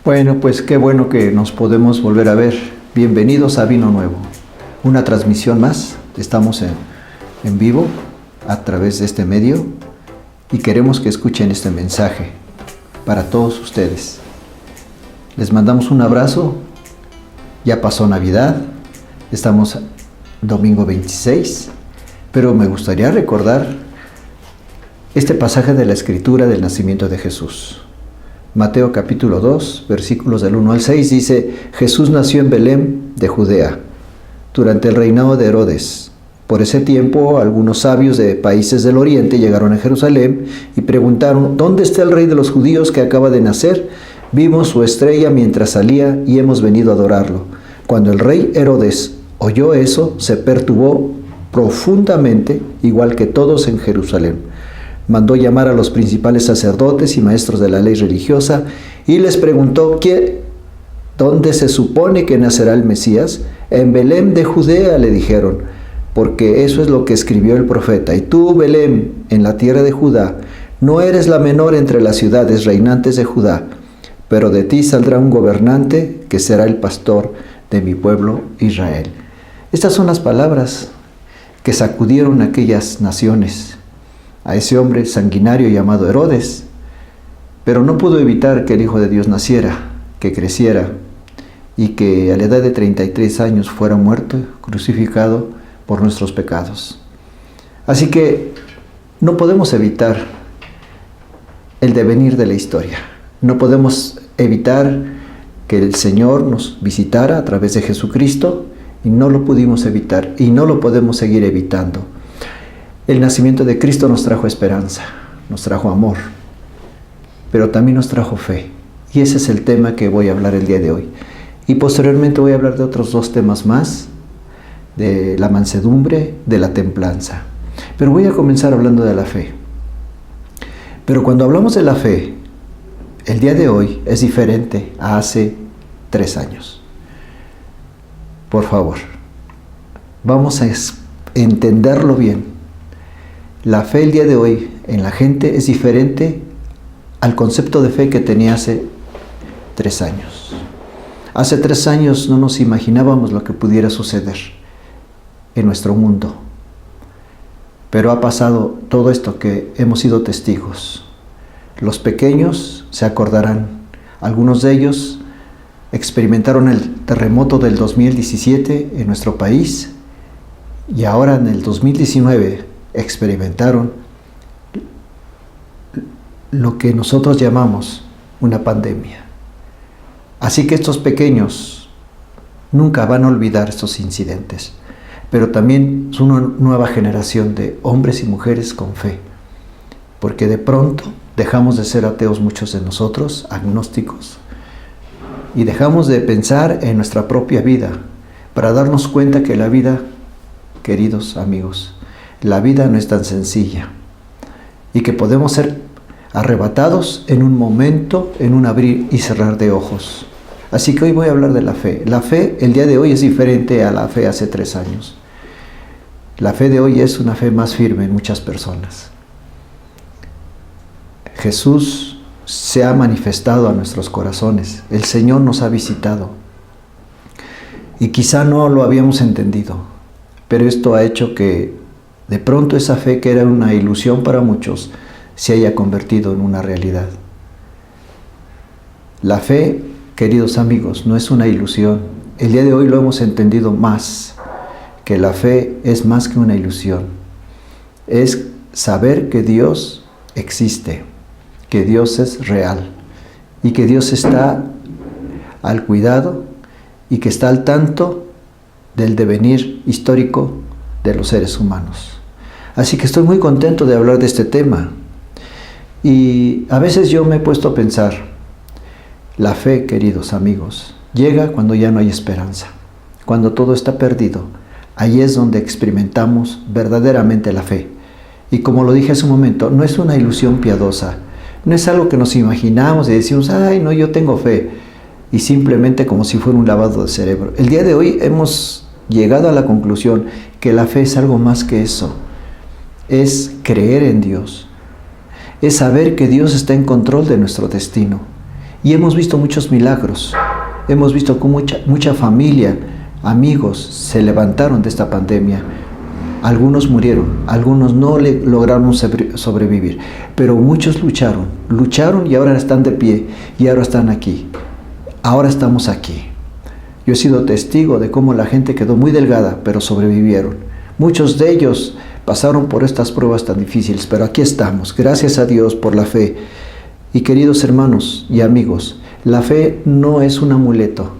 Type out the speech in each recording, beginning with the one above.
Bueno, pues qué bueno que nos podemos volver a ver. Bienvenidos a Vino Nuevo, una transmisión más. Estamos en vivo a través de este medio y queremos que escuchen este mensaje para todos ustedes. Les mandamos un abrazo. Ya pasó Navidad, estamos domingo 26, pero me gustaría recordar este pasaje de la Escritura del nacimiento de Jesús. Mateo capítulo 2, versículos del 1 al 6, dice: Jesús nació en Belén de Judea, durante el reinado de Herodes. Por ese tiempo, algunos sabios de países del oriente llegaron a Jerusalén y preguntaron: ¿dónde está el rey de los judíos que acaba de nacer? Vimos su estrella mientras salía y hemos venido a adorarlo. Cuando el rey Herodes oyó eso, se perturbó profundamente, igual que todos en Jerusalén. Mandó llamar a los principales sacerdotes y maestros de la ley religiosa y les preguntó: ¿dónde se supone que nacerá el Mesías? En Belén de Judea, le dijeron, porque eso es lo que escribió el profeta. Y tú, Belén, en la tierra de Judá, no eres la menor entre las ciudades reinantes de Judá, pero de ti saldrá un gobernante que será el pastor de mi pueblo Israel. Estas son las palabras que sacudieron a aquellas naciones, a ese hombre sanguinario llamado Herodes, pero no pudo evitar que el Hijo de Dios naciera, que creciera y que a la edad de 33 años fuera muerto, crucificado por nuestros pecados. Así que no podemos evitar el devenir de la historia, no podemos evitar que el Señor nos visitara a través de Jesucristo, y no lo pudimos evitar y no lo podemos seguir evitando. El nacimiento de Cristo nos trajo esperanza, nos trajo amor, pero también nos trajo fe. Y ese es el tema que voy a hablar el día de hoy. Y posteriormente voy a hablar de otros dos temas más, de la mansedumbre, de la templanza. Pero voy a comenzar hablando de la fe. Pero cuando hablamos de la fe, el día de hoy es diferente a hace 3 años. Por favor, vamos a entenderlo bien. La fe el día de hoy en la gente es diferente al concepto de fe que tenía hace 3 años. Hace 3 años no nos imaginábamos lo que pudiera suceder en nuestro mundo. Pero ha pasado todo esto que hemos sido testigos. Los pequeños se acordarán. Algunos de ellos experimentaron el terremoto del 2017 en nuestro país y ahora en el 2019 experimentaron lo que nosotros llamamos una pandemia. Así que estos pequeños nunca van a olvidar estos incidentes, pero también son una nueva generación de hombres y mujeres con fe, porque de pronto dejamos de ser ateos muchos de nosotros, agnósticos, y dejamos de pensar en nuestra propia vida para darnos cuenta que la vida, queridos amigos, la vida no es tan sencilla y que podemos ser arrebatados en un momento, en un abrir y cerrar de ojos. Así que hoy voy a hablar de la fe. La fe el día de hoy es diferente a la fe hace 3 años. La fe de hoy es una fe más firme en muchas personas. Jesús se ha manifestado a nuestros corazones. El Señor nos ha visitado. Y quizá no lo habíamos entendido, pero esto ha hecho que de pronto esa fe que era una ilusión para muchos se haya convertido en una realidad. La fe, queridos amigos, no es una ilusión. El día de hoy lo hemos entendido más, que la fe es más que una ilusión. Es saber que Dios existe, que Dios es real y que Dios está al cuidado y que está al tanto del devenir histórico de los seres humanos. Así que estoy muy contento de hablar de este tema. Y a veces yo me he puesto a pensar, la fe, queridos amigos, llega cuando ya no hay esperanza, cuando todo está perdido. Ahí es donde experimentamos verdaderamente la fe. Y como lo dije hace un momento, no es una ilusión piadosa, no es algo que nos imaginamos y decimos: ay, no, yo tengo fe, y simplemente como si fuera un lavado de cerebro. El día de hoy hemos llegado a la conclusión que la fe es algo más que eso. Es creer en Dios, es saber que Dios está en control de nuestro destino Y hemos visto muchos milagros. Hemos visto cómo mucha familia, amigos, se levantaron de esta pandemia. Algunos murieron, algunos no lograron sobrevivir, pero muchos lucharon y ahora están de pie y ahora están aquí. Ahora estamos aquí. Yo he sido testigo de cómo la gente quedó muy delgada, pero sobrevivieron. Muchos de ellos pasaron por estas pruebas tan difíciles, pero aquí estamos, gracias a Dios por la fe. Y queridos hermanos y amigos, la fe no es un amuleto.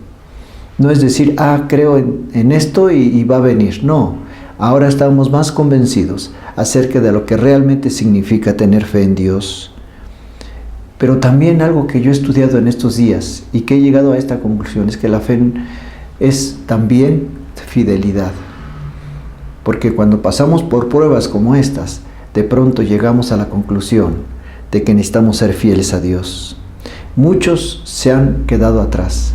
No es decir, creo en esto y va a venir. No, ahora estamos más convencidos acerca de lo que realmente significa tener fe en Dios. Pero también algo que yo he estudiado en estos días y que he llegado a esta conclusión es que la fe es también fidelidad. Porque cuando pasamos por pruebas como estas, de pronto llegamos a la conclusión de que necesitamos ser fieles a Dios. Muchos se han quedado atrás,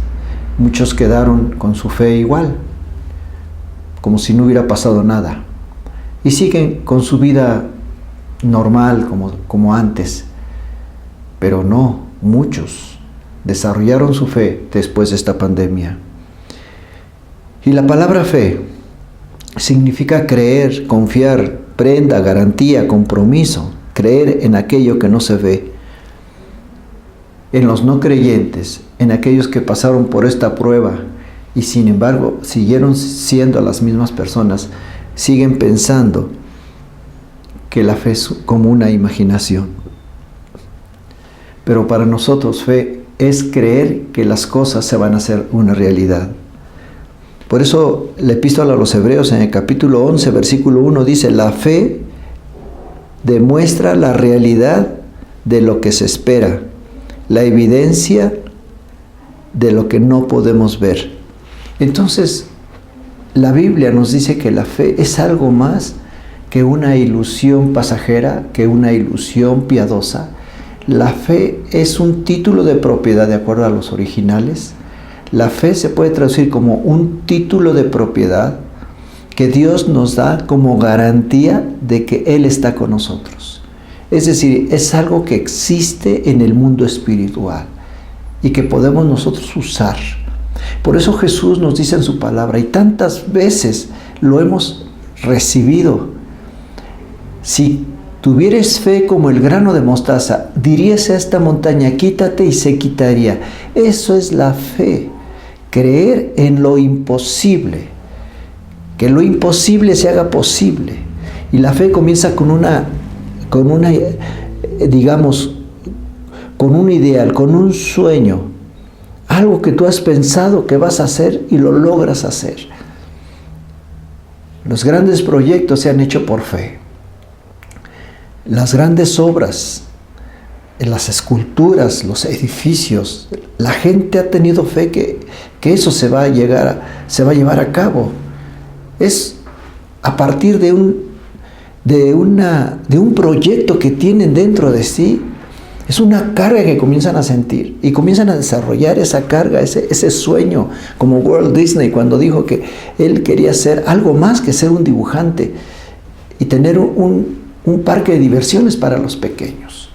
muchos quedaron con su fe igual, como si no hubiera pasado nada, y siguen con su vida normal como antes. Pero no, muchos desarrollaron su fe después de esta pandemia. Y la palabra fe significa creer, confiar, prenda, garantía, compromiso, creer en aquello que no se ve. En los no creyentes, en aquellos que pasaron por esta prueba y sin embargo siguieron siendo las mismas personas, siguen pensando que la fe es como una imaginación. Pero para nosotros fe es creer que las cosas se van a hacer una realidad. Por eso la epístola a los Hebreos en el capítulo 11, versículo 1 dice: la fe demuestra la realidad de lo que se espera, la evidencia de lo que no podemos ver. Entonces, la Biblia nos dice que la fe es algo más que una ilusión pasajera, que una ilusión piadosa. La fe es un título de propiedad de acuerdo a los originales. La fe se puede traducir como un título de propiedad que Dios nos da como garantía de que Él está con nosotros. Es decir, es algo que existe en el mundo espiritual y que podemos nosotros usar. Por eso Jesús nos dice en su palabra, y tantas veces lo hemos recibido: si tuvieres fe como el grano de mostaza, dirías a esta montaña, quítate, y se quitaría. Eso es la fe, creer en lo imposible, que lo imposible se haga posible. Y la fe comienza con un ideal, con un sueño, algo que tú has pensado que vas a hacer y lo logras hacer. Los grandes proyectos se han hecho por fe. Las grandes obras, las esculturas, los edificios, la gente ha tenido fe que eso se va a llevar a cabo. Es a partir de un proyecto que tienen dentro de sí. Es una carga que comienzan a sentir y comienzan a desarrollar esa carga, ese sueño, como Walt Disney cuando dijo que él quería ser algo más que ser un dibujante y tener un parque de diversiones para los pequeños.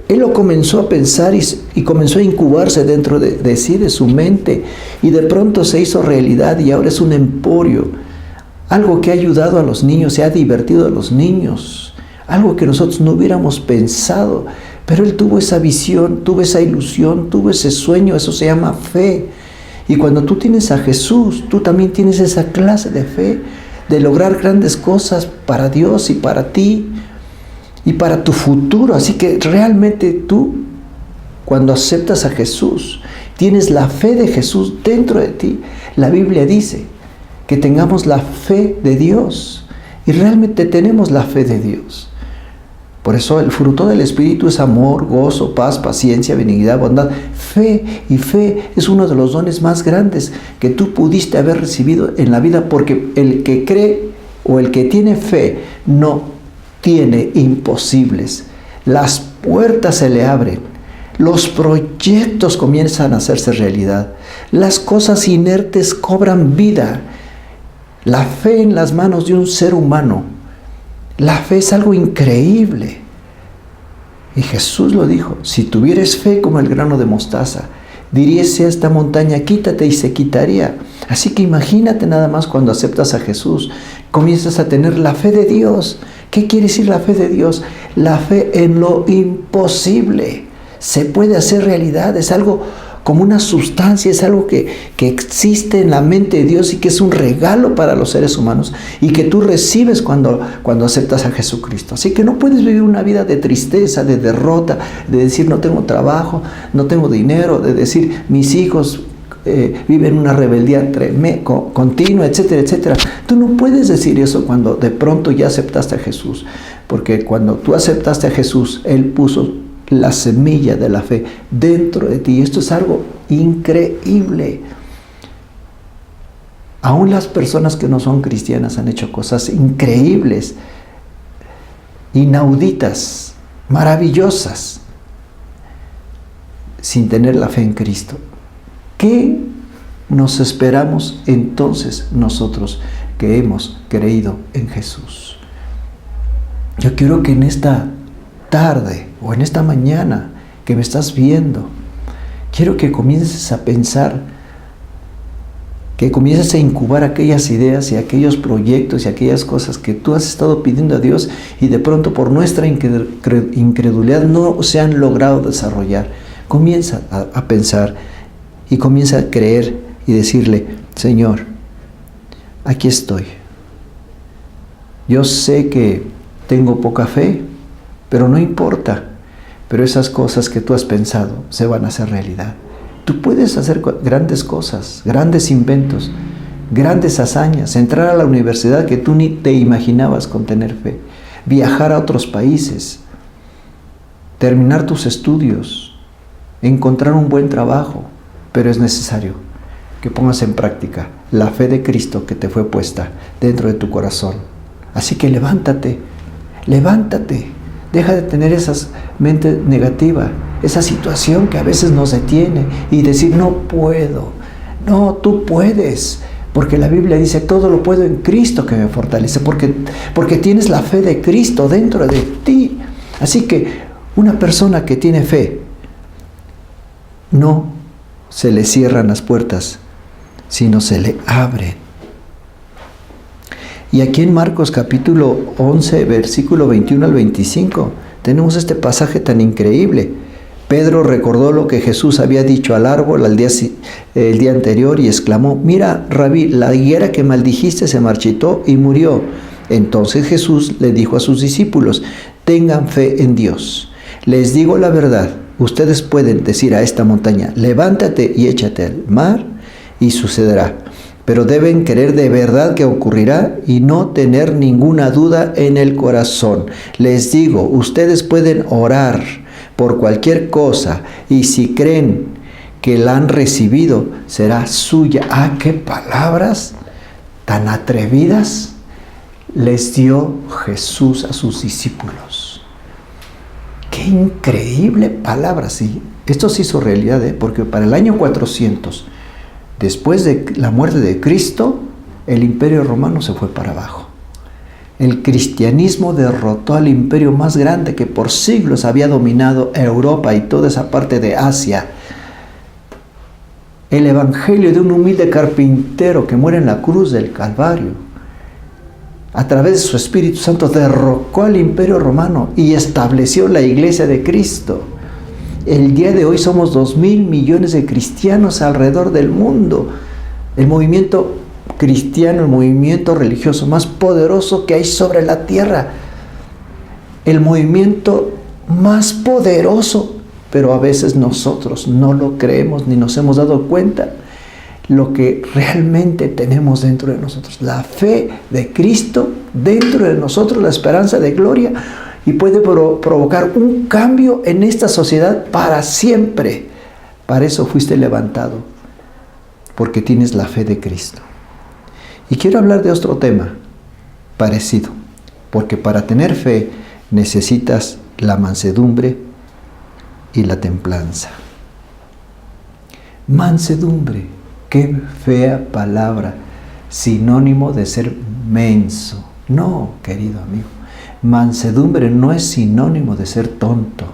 Él lo comenzó a pensar y comenzó a incubarse dentro de sí, de su mente, y de pronto se hizo realidad y ahora es un emporio, algo que ha ayudado a los niños, se ha divertido a los niños, algo que nosotros no hubiéramos pensado, pero él tuvo esa visión, tuvo esa ilusión, tuvo ese sueño. Eso se llama fe. Y cuando tú tienes a Jesús, tú también tienes esa clase de fe, de lograr grandes cosas para Dios y para ti y para tu futuro. Así que realmente tú, cuando aceptas a Jesús, tienes la fe de Jesús dentro de ti. La Biblia dice que tengamos la fe de Dios, y realmente tenemos la fe de Dios. Por eso el fruto del Espíritu es amor, gozo, paz, paciencia, benignidad, bondad. Fe, y fe es uno de los dones más grandes que tú pudiste haber recibido en la vida, porque el que cree o el que tiene fe no tiene imposibles. Las puertas se le abren, los proyectos comienzan a hacerse realidad, las cosas inertes cobran vida. La fe en las manos de un ser humano, la fe es algo increíble. Y Jesús lo dijo: si tuvieres fe como el grano de mostaza, diríase a esta montaña: quítate, y se quitaría. Así que imagínate nada más cuando aceptas a Jesús, comienzas a tener la fe de Dios. ¿Qué quiere decir la fe de Dios? La fe en lo imposible. Se puede hacer realidad, es algo como una sustancia, es algo que existe en la mente de Dios y que es un regalo para los seres humanos y que tú recibes cuando aceptas a Jesucristo. Así que no puedes vivir una vida de tristeza, de derrota, de decir no tengo trabajo, no tengo dinero, de decir mis hijos viven una rebeldía continua, etcétera, etcétera. Tú no puedes decir eso cuando de pronto ya aceptaste a Jesús, porque cuando tú aceptaste a Jesús, Él puso la semilla de la fe dentro de ti. Esto es algo increíble. Aún las personas que no son cristianas han hecho cosas increíbles, inauditas, maravillosas, sin tener la fe en Cristo. ¿Qué nos esperamos entonces nosotros que hemos creído en Jesús? Yo quiero que en esta tarde o en esta mañana que me estás viendo, quiero que comiences a pensar, que comiences a incubar aquellas ideas y aquellos proyectos y aquellas cosas que tú has estado pidiendo a Dios y de pronto por nuestra incredulidad no se han logrado desarrollar. Comienza a pensar y comienza a creer y decirle: Señor, aquí estoy. Yo sé que tengo poca fe, pero no importa. Pero esas cosas que tú has pensado se van a hacer realidad. Tú puedes hacer grandes cosas, grandes inventos, grandes hazañas, entrar a la universidad que tú ni te imaginabas con tener fe, viajar a otros países, terminar tus estudios, encontrar un buen trabajo, pero es necesario que pongas en práctica la fe de Cristo que te fue puesta dentro de tu corazón. Así que levántate, deja de tener esa mente negativa, esa situación que a veces nos detiene y decir no puedo. No, tú puedes, porque la Biblia dice todo lo puedo en Cristo que me fortalece, porque tienes la fe de Cristo dentro de ti. Así que una persona que tiene fe, no se le cierran las puertas, sino se le abren. Y aquí en Marcos capítulo 11, versículo 21 al 25, tenemos este pasaje tan increíble. Pedro recordó lo que Jesús había dicho al árbol el día anterior y exclamó: mira, Rabí, la higuera que maldijiste se marchitó y murió. Entonces Jesús le dijo a sus discípulos: tengan fe en Dios. Les digo la verdad, ustedes pueden decir a esta montaña: levántate y échate al mar, y sucederá. Pero deben creer de verdad que ocurrirá y no tener ninguna duda en el corazón. Les digo, ustedes pueden orar por cualquier cosa y si creen que la han recibido, será suya. ¡Ah, qué palabras tan atrevidas les dio Jesús a sus discípulos! ¡Qué increíble palabra! Sí, esto se hizo realidad, porque para el año 400, después de la muerte de Cristo, el imperio romano se fue para abajo. El cristianismo derrotó al imperio más grande que por siglos había dominado Europa y toda esa parte de Asia. El evangelio de un humilde carpintero que muere en la cruz del Calvario, a través de su Espíritu Santo, derrocó al imperio romano y estableció la iglesia de Cristo. El día de hoy somos 2.000 millones de cristianos alrededor del mundo. El movimiento cristiano, el movimiento religioso más poderoso que hay sobre la tierra. El movimiento más poderoso, pero a veces nosotros no lo creemos ni nos hemos dado cuenta lo que realmente tenemos dentro de nosotros. La fe de Cristo dentro de nosotros, la esperanza de gloria, y puede provocar un cambio en esta sociedad para siempre. Para eso fuiste levantado, porque tienes la fe de Cristo. Y quiero hablar de otro tema parecido, porque para tener fe necesitas la mansedumbre y la templanza. Mansedumbre, qué fea palabra, sinónimo de ser menso. No, querido amigo. Mansedumbre no es sinónimo de ser tonto.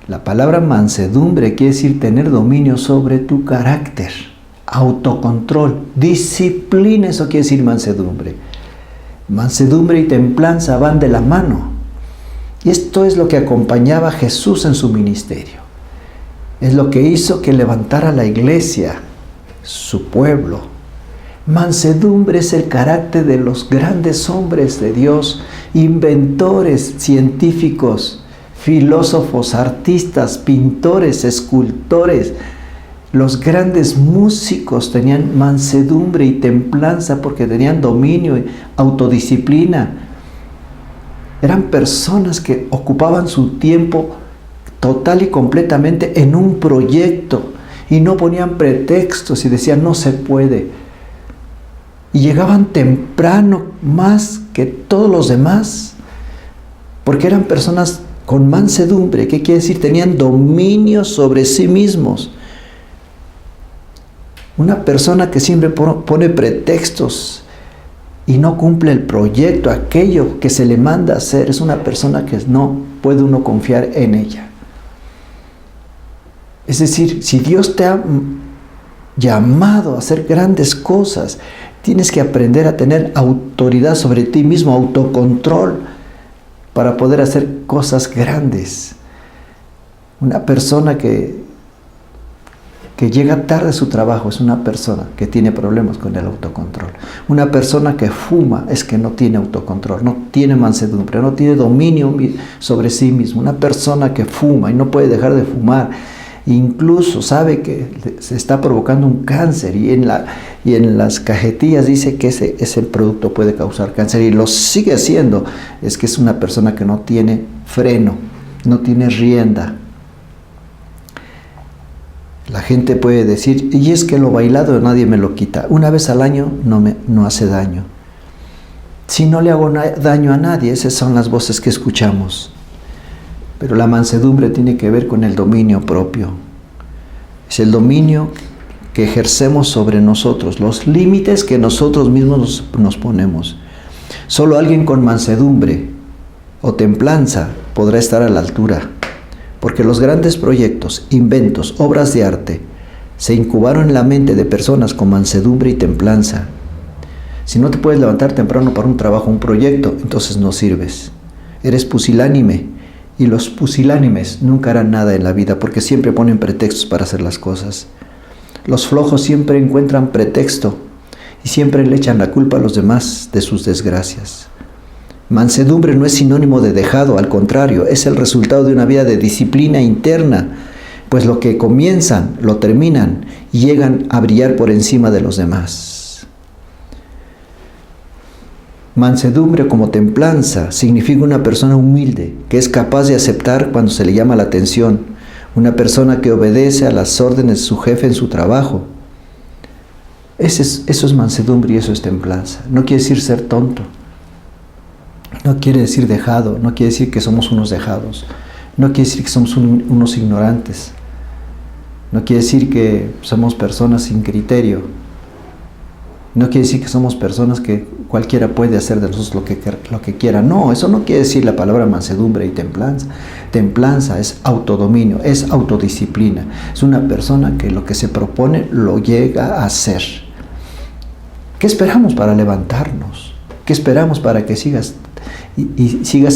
La palabra mansedumbre quiere decir tener dominio sobre tu carácter, autocontrol, disciplina, eso quiere decir mansedumbre. Mansedumbre y templanza van de la mano. Y esto es lo que acompañaba a Jesús en su ministerio. Es lo que hizo que levantara la iglesia, su pueblo. Mansedumbre es el carácter de los grandes hombres de Dios, inventores, científicos, filósofos, artistas, pintores, escultores. Los grandes músicos tenían mansedumbre y templanza porque tenían dominio y autodisciplina. Eran personas que ocupaban su tiempo total y completamente en un proyecto y no ponían pretextos y decían no se puede. Y llegaban temprano más que todos los demás porque eran personas con mansedumbre. ¿Qué quiere decir? Tenían dominio sobre sí mismos. Una persona que siempre pone pretextos y no cumple el proyecto, aquello que se le manda a hacer, es una persona que no puede uno confiar en ella. Es decir, si Dios te ha llamado a hacer grandes cosas, tienes que aprender a tener autoridad sobre ti mismo, autocontrol, para poder hacer cosas grandes. Una persona que llega tarde a su trabajo es una persona que tiene problemas con el autocontrol. Una persona que fuma es que no tiene autocontrol, no tiene mansedumbre, no tiene dominio sobre sí mismo. Una persona que fuma y no puede dejar de fumar, incluso sabe que se está provocando un cáncer y en las cajetillas dice que ese producto puede causar cáncer y lo sigue haciendo, es que es una persona que no tiene freno, no tiene rienda. La gente puede decir, y es que lo bailado nadie me lo quita. Una vez al año no hace daño. Si no le hago daño a nadie, esas son las voces que escuchamos. Pero la mansedumbre tiene que ver con el dominio propio. Es el dominio que ejercemos sobre nosotros, los límites que nosotros mismos nos ponemos. Solo alguien con mansedumbre o templanza podrá estar a la altura. Porque los grandes proyectos, inventos, obras de arte, se incubaron en la mente de personas con mansedumbre y templanza. Si no te puedes levantar temprano para un trabajo, un proyecto, entonces no sirves. Eres pusilánime, y los pusilánimes nunca harán nada en la vida porque siempre ponen pretextos para hacer las cosas. Los flojos siempre encuentran pretexto y siempre le echan la culpa a los demás de sus desgracias. Mansedumbre no es sinónimo de dejado, al contrario, es el resultado de una vida de disciplina interna, pues lo que comienzan, lo terminan y llegan a brillar por encima de los demás. Mansedumbre como templanza significa una persona humilde, que es capaz de aceptar cuando se le llama la atención, una persona que obedece a las órdenes de su jefe en su trabajo. Eso es mansedumbre y eso es templanza. No quiere decir ser tonto. No quiere decir dejado, no quiere decir que somos unos dejados, no quiere decir que somos unos ignorantes, no quiere decir que somos personas sin criterio, no quiere decir que somos personas que cualquiera puede hacer de nosotros lo que quiera. No, eso no quiere decir la palabra mansedumbre y templanza. Templanza es autodominio, es autodisciplina, es una persona que lo que se propone lo llega a hacer. ¿Qué esperamos para levantarnos? ¿Qué esperamos para que sigas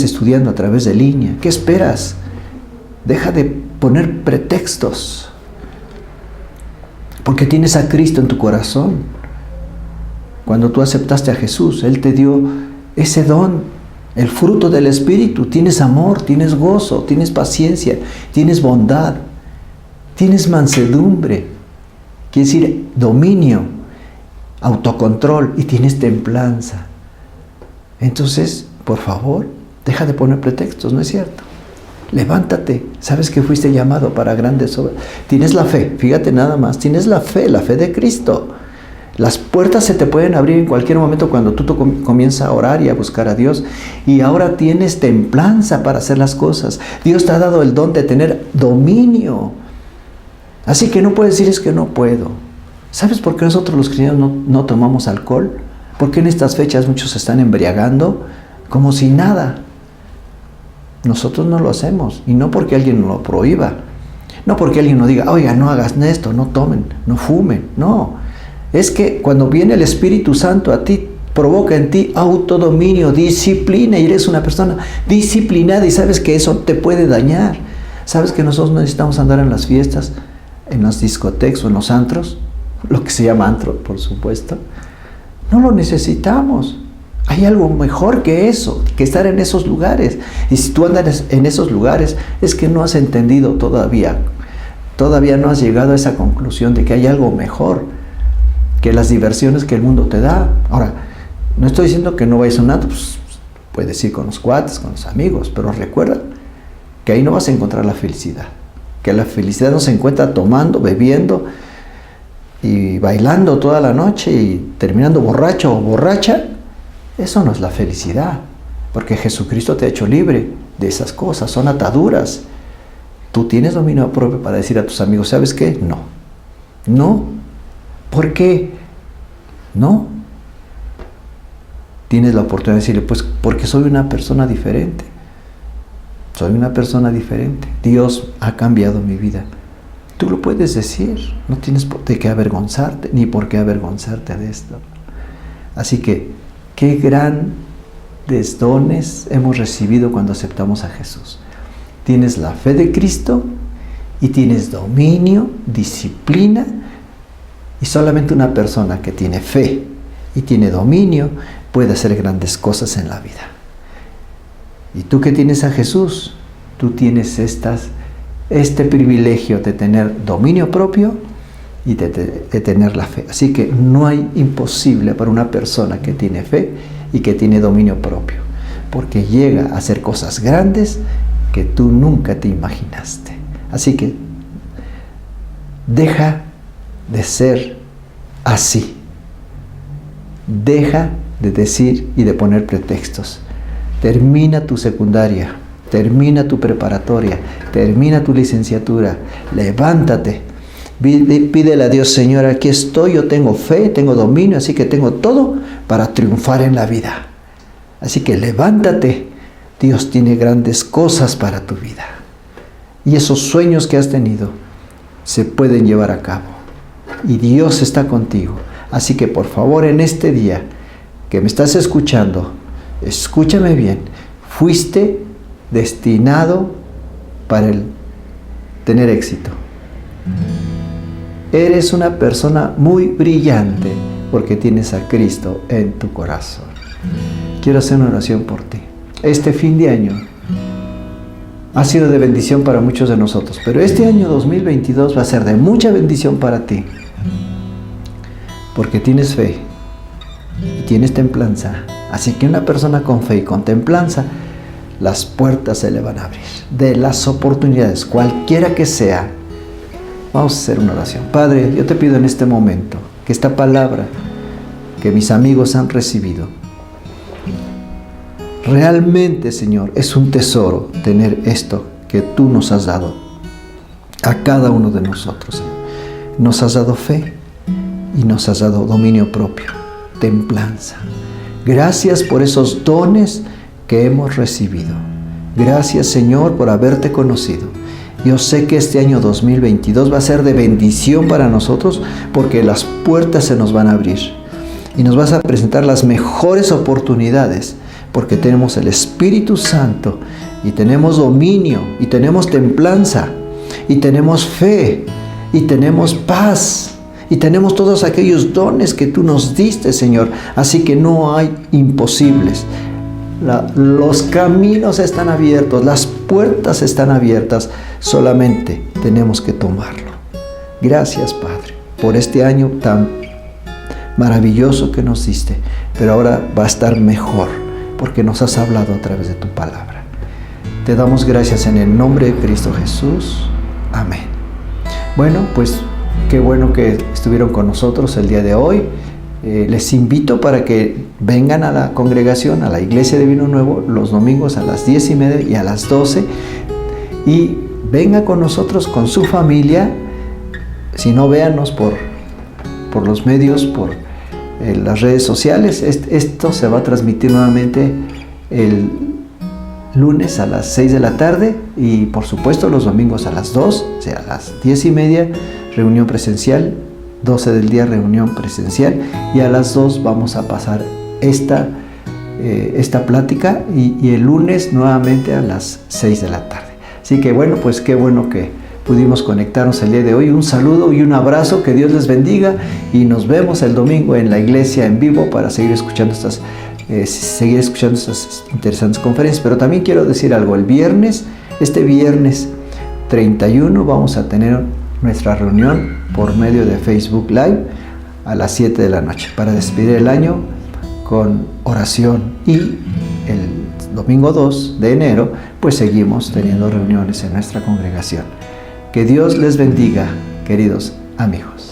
estudiando a través de línea? ¿Qué esperas? Deja de poner pretextos, porque tienes a Cristo en tu corazón. Cuando tú aceptaste a Jesús, Él te dio ese don, el fruto del Espíritu. Tienes amor, tienes gozo, tienes paciencia, tienes bondad, tienes mansedumbre, quiere decir dominio, autocontrol, y tienes templanza. Entonces, por favor, deja de poner pretextos, ¿no es cierto? Levántate, sabes que fuiste llamado para grandes obras. Tienes la fe, fíjate nada más, tienes la fe de Cristo. Las puertas se te pueden abrir en cualquier momento cuando tú comienzas a orar y a buscar a Dios. Y ahora tienes templanza para hacer las cosas. Dios te ha dado el don de tener dominio. Así que no puedes decir es que no puedo. ¿Sabes por qué nosotros los cristianos no tomamos alcohol? Porque en estas fechas muchos se están embriagando como si nada. Nosotros no lo hacemos, y no porque alguien nos lo prohíba, no porque alguien nos diga, oiga, no hagas esto, no tomen, no fumen, no. Es que cuando viene el Espíritu Santo a ti, provoca en ti autodominio, disciplina, y eres una persona disciplinada y sabes que eso te puede dañar. Sabes que nosotros no necesitamos andar en las fiestas, en las discotecas o en los antros, lo que se llama antro, por supuesto. No lo necesitamos. Hay algo mejor que eso, que estar en esos lugares. Y si tú andas en esos lugares, es que no has entendido todavía no has llegado a esa conclusión de que hay algo mejor que las diversiones que el mundo te da. Ahora, no estoy diciendo que no vayas a un antro, pues, puedes ir con los cuates, con los amigos, pero recuerda que ahí no vas a encontrar la felicidad. Que la felicidad no se encuentra tomando, bebiendo y bailando toda la noche y terminando borracho o borracha. Eso no es la felicidad, porque Jesucristo te ha hecho libre de esas cosas, son ataduras. Tú tienes dominio propio para decir a tus amigos, ¿sabes qué? No. ¿Por qué? No. Tienes la oportunidad de decirle, pues porque soy una persona diferente. Soy una persona diferente. Dios ha cambiado mi vida. Tú lo puedes decir. No tienes de qué avergonzarte, ni por qué avergonzarte de esto. Así que, qué grandes dones hemos recibido cuando aceptamos a Jesús. Tienes la fe de Cristo y tienes dominio, disciplina. Y solamente una persona que tiene fe y tiene dominio puede hacer grandes cosas en la vida. Y tú que tienes a Jesús, tú tienes este privilegio de tener dominio propio y de tener la fe. Así que no hay imposible para una persona que tiene fe y que tiene dominio propio, porque llega a hacer cosas grandes que tú nunca te imaginaste. Así que deja de ser así. Deja de decir y de poner pretextos. Termina tu secundaria, termina tu preparatoria, termina tu licenciatura, levántate, pídele a Dios, Señor, aquí estoy, yo tengo fe, tengo dominio, así que tengo todo para triunfar en la vida. Así que levántate, Dios tiene grandes cosas para tu vida. Y esos sueños que has tenido se pueden llevar a cabo. Y Dios está contigo. Así que por favor, en este día que me estás escuchando, escúchame bien. Fuiste destinado para tener éxito. Eres una persona muy brillante porque tienes a Cristo en tu corazón. Quiero hacer una oración por ti. Este fin de año ha sido de bendición para muchos de nosotros, pero este año 2022 va a ser de mucha bendición para ti, porque tienes fe y tienes templanza. Así que una persona con fe y con templanza, las puertas se le van a abrir de las oportunidades, cualquiera que sea. Vamos a hacer una oración. Padre, yo te pido en este momento que esta palabra que mis amigos han recibido, realmente, Señor, es un tesoro tener esto que tú nos has dado a cada uno de nosotros, Señor. Nos has dado fe y nos has dado dominio propio, templanza. Gracias por esos dones que hemos recibido. Gracias, Señor, por haberte conocido. Yo sé que este año 2022 va a ser de bendición para nosotros porque las puertas se nos van a abrir y nos vas a presentar las mejores oportunidades porque tenemos el Espíritu Santo y tenemos dominio y tenemos templanza y tenemos fe y tenemos paz y tenemos todos aquellos dones que tú nos diste, Señor. Así que no hay imposibles. Los caminos están abiertos, las puertas están abiertas, solamente tenemos que tomarlo. Gracias, Padre, por este año tan maravilloso que nos diste, pero ahora va a estar mejor, porque nos has hablado a través de tu palabra. Te damos gracias en el nombre de Cristo Jesús. Amén. Bueno, pues qué bueno que estuvieron con nosotros el día de hoy. Les invito para que vengan a la congregación, a la Iglesia de Vino Nuevo, los domingos a las 10:30 y a las 12. Y venga con nosotros, con su familia. Si no, véanos por los medios, por las redes sociales. Esto se va a transmitir nuevamente lunes a las 6 de la tarde y por supuesto los domingos a las 2, o sea, a las 10:30, reunión presencial, 12 del día reunión presencial, y a las 2 vamos a pasar esta plática y el lunes nuevamente a las 6 de la tarde. Así que bueno, pues qué bueno que pudimos conectarnos el día de hoy. Un saludo y un abrazo, que Dios les bendiga, y nos vemos el domingo en la iglesia en vivo para seguir escuchando estas interesantes conferencias. Pero también quiero decir algo: este viernes 31 vamos a tener nuestra reunión por medio de Facebook Live a las 7 de la noche para despedir el año con oración, y el domingo 2 de enero pues seguimos teniendo reuniones en nuestra congregación. Que Dios les bendiga, queridos amigos.